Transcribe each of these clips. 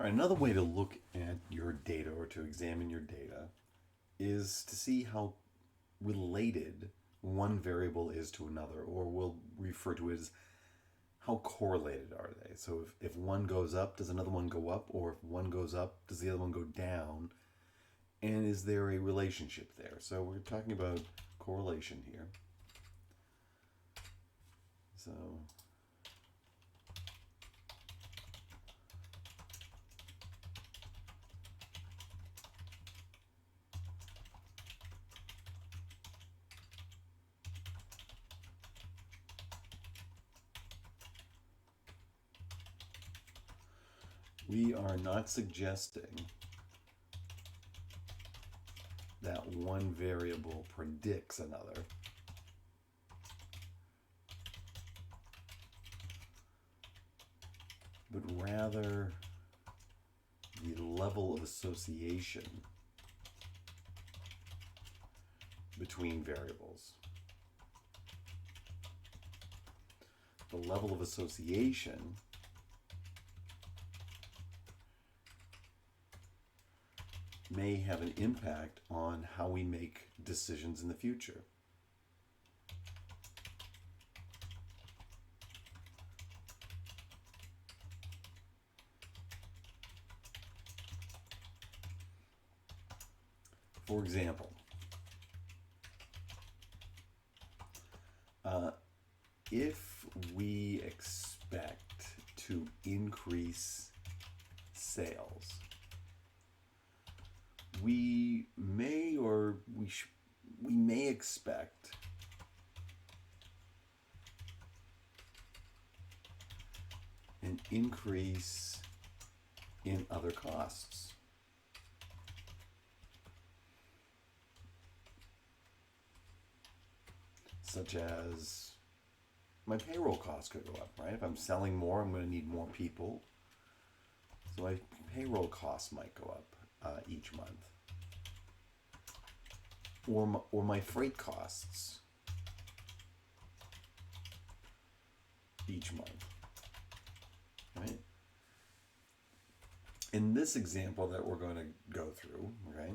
All right, another way to look at your data or to examine your data is to see how related one variable is to another, or we'll refer to it as how correlated are they. So if one goes up, does another one go up? Or if one goes up, does the other one go down? And is there a relationship there? So we're talking about correlation here. So we are not suggesting that one variable predicts another. But rather the level of association between variables. The level of association may have an impact on how we make decisions in the future. For example, if we expect to increase sales, we may expect an increase in other costs. Such as my payroll costs could go up, right? If I'm selling more, I'm going to need more people. So my payroll costs might go up each month. Or my freight costs each month, right? In this example that we're going to go through, okay,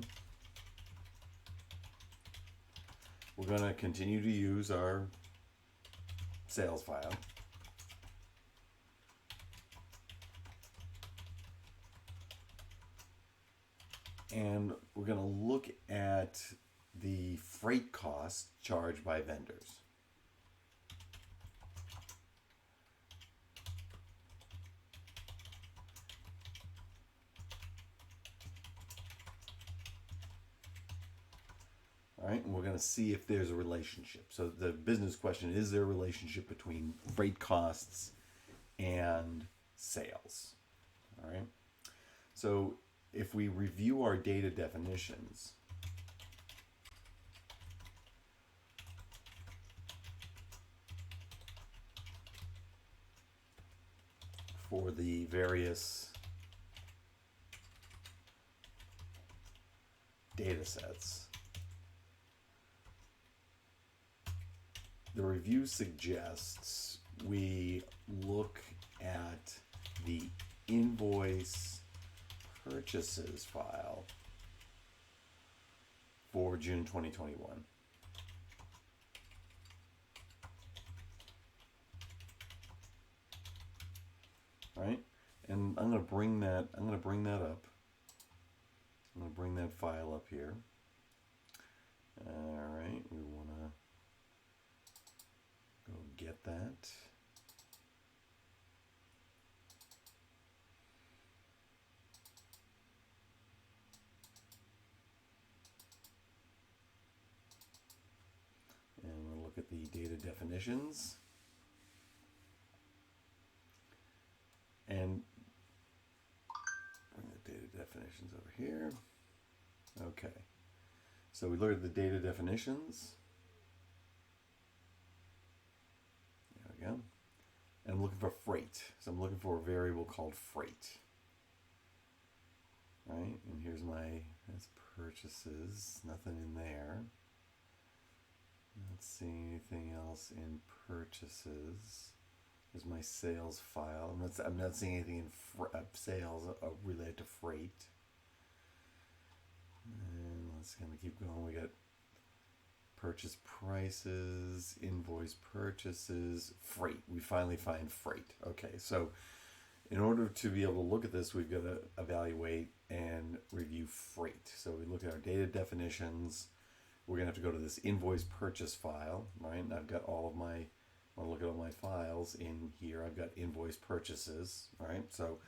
we're going to continue to use our sales file. And we're going to look at the freight costs charged by vendors. All right, and we're going to see if there's a relationship. So the business question, is there a relationship between freight costs and sales? All right. So if we review our data definitions, for the various data sets, the review suggests we look at the invoice purchases file for June 2021. Right? And I'm going to bring that up. I'm going to bring that file up here. All right, we want to go get that. And we'll look at the data definitions. And bring the data definitions over here. Okay. So we look at the data definitions. There we go. And I'm looking for freight. So I'm looking for a variable called freight. Right? And here's that's purchases. Nothing in there. Not seeing anything else in purchases. Here's my sales file. I'm not seeing anything in sales related to freight. And let's kind of keep going. We got purchase prices, invoice purchases, freight. We finally find freight. Okay, so in order to be able to look at this, we've got to evaluate and review freight. So we look at our data definitions. We're going to have to go to this invoice purchase file, right? And I've got all of my, I want to look at all my files in here. I've got invoice purchases, right? So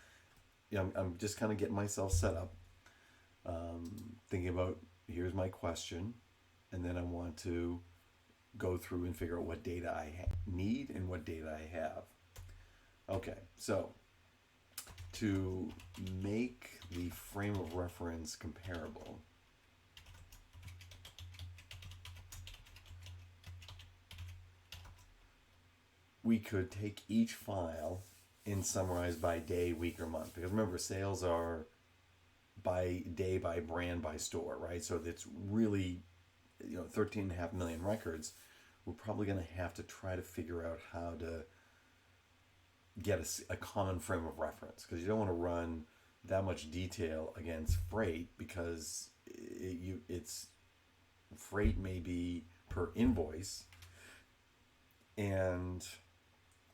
yeah, I'm just kind of getting myself set up, thinking about, here's my question, and then I want to go through and figure out what data I need and what data I have. Okay, so to make the frame of reference comparable, we could take each file and summarize by day, week, or month. Because remember, sales are by day, by brand, by store, right? So it's really, 13.5 million records. We're probably going to have to try to figure out how to get a common frame of reference, because you don't want to run that much detail against freight, because it's freight may be per invoice, and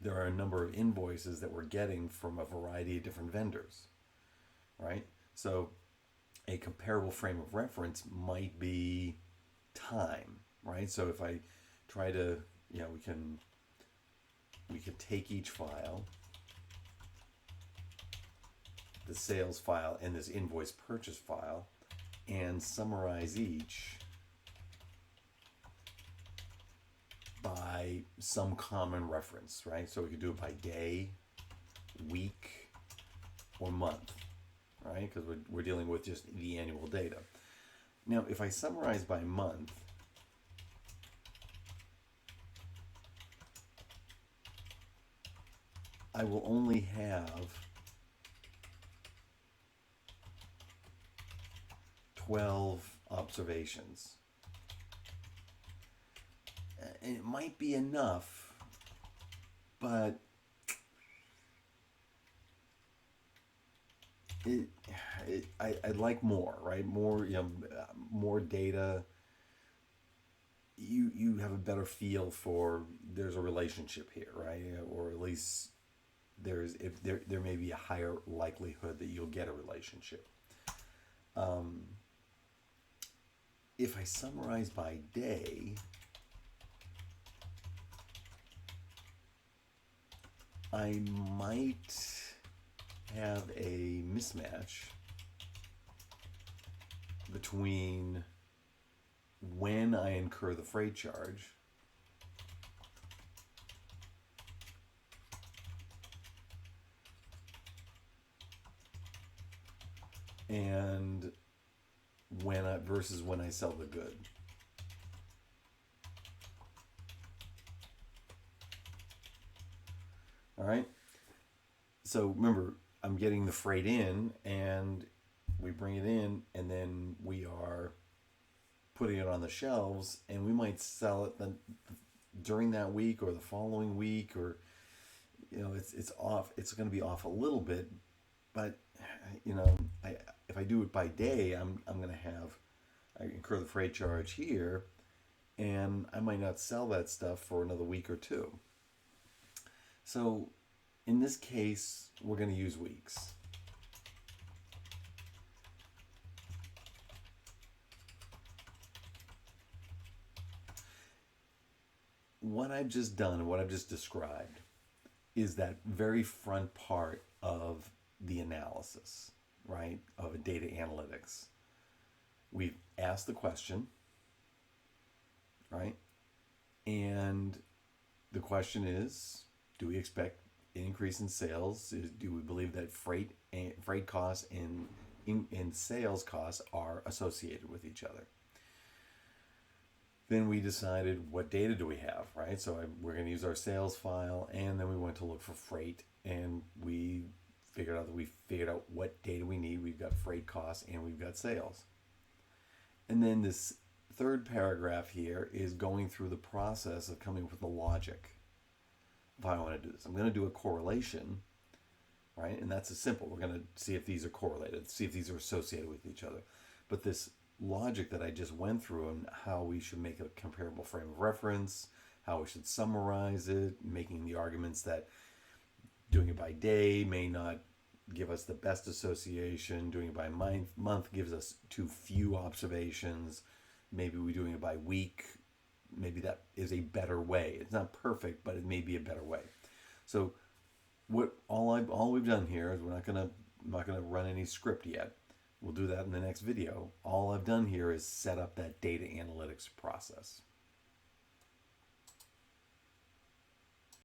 there are a number of invoices that we're getting from a variety of different vendors, right? So a comparable frame of reference might be time, right? So if I try to, we can take each file, the sales file and this invoice purchase file, and summarize each by some common reference, right? So we could do it by day, week, or month, right? Because we're dealing with just the annual data. Now, if I summarize by month, I will only have 12 observations. And it might be enough, but I'd like more, right? More, more data. You have a better feel for, there's a relationship here, right? Or at least there may be a higher likelihood that you'll get a relationship. If I summarize by day, I might have a mismatch between when I incur the freight charge and versus when I sell the good. All right. So remember, I'm getting the freight in, and we bring it in, and then we are putting it on the shelves, and we might sell it during that week or the following week, or it's off. It's going to be off a little bit, but if I do it by day, I'm going to I incur the freight charge here, and I might not sell that stuff for another week or two. So in this case, we're going to use weeks. What I've just done and what I've just described is that very front part of the analysis, right, of a data analytics. We've asked the question, right? And the question is, do we expect an increase in sales? Do we believe that freight costs and sales costs are associated with each other? Then we decided, what data do we have, right? So we're going to use our sales file, and then we went to look for freight, and we figured out what data we need. We've got freight costs and we've got sales. And then this third paragraph here is going through the process of coming up with the logic. if I want to do this. I'm going to do a correlation, right? And that's as simple. We're going to see if these are correlated, see if these are associated with each other. But this logic that I just went through and how we should make a comparable frame of reference, how we should summarize it, making the arguments that doing it by day may not give us the best association, doing it by month gives us too few observations, maybe we're doing it by week, maybe that is a better way. It's not perfect, but it may be a better way. So what all we've done here is I'm not gonna run any script yet. We'll do that in the next video. All I've done here is set up that data analytics process.